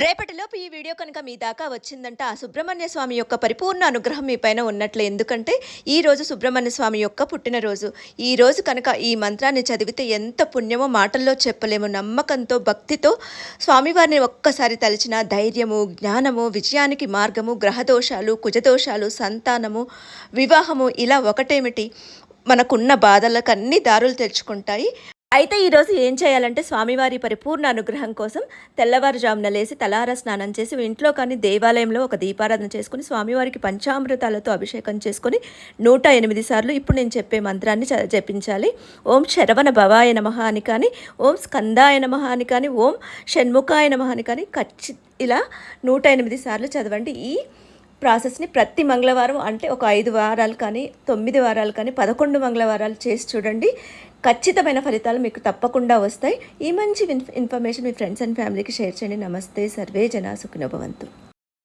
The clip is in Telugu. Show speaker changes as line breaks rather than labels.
రేపటిలోపు ఈ వీడియో కనుక మీ దాకా వచ్చిందంటే ఆ సుబ్రహ్మణ్య స్వామి యొక్క పరిపూర్ణ అనుగ్రహం మీ పైన ఉన్నట్లే. ఎందుకంటే ఈరోజు సుబ్రహ్మణ్య స్వామి యొక్క పుట్టినరోజు. ఈరోజు కనుక ఈ మంత్రాన్ని చదివితే ఎంత పుణ్యమో మాటల్లో చెప్పలేము. నమ్మకంతో భక్తితో స్వామివారిని ఒక్కసారి తలిచిన ధైర్యము, జ్ఞానము, విజయానికి మార్గము, గ్రహదోషాలు, కుజదోషాలు, సంతానము, వివాహము ఇలా ఒకటేమిటి మనకున్న బాధలకు అన్ని దారులు తెరుచుకుంటాయి. అయితే ఈరోజు ఏం చేయాలంటే స్వామివారి పరిపూర్ణ అనుగ్రహం కోసం తెల్లవారుజామున లేసి తలార స్నానం చేసి ఇంట్లో కానీ దేవాలయంలో ఒక దీపారాధన చేసుకుని స్వామివారికి పంచామృతాలతో అభిషేకం చేసుకొని 108 సార్లు ఇప్పుడు నేను చెప్పే మంత్రాన్ని జపించాలి. ఓం శరవణ భవాయ నమః అని కానీ, ఓం స్కందాయ నమః అని కానీ, ఓం షణ్ముఖాయ నమః అని కానీ ఇలా 108 సార్లు చదవండి. ఈ ప్రాసెస్ని ప్రతి మంగళవారం అంటే ఒక 5 వారాలు కానీ 9 వారాలు కానీ 11 మంగళవారాలు చేసి చూడండి. ఖచ్చితమైన ఫలితాలు మీకు తప్పకుండా వస్తాయి. ఈ మంచి ఇన్ఫర్మేషన్ మీ ఫ్రెండ్స్ అండ్ ఫ్యామిలీకి షేర్ చేయండి. నమస్తే, సర్వే జనా సుఖినో భవంతు.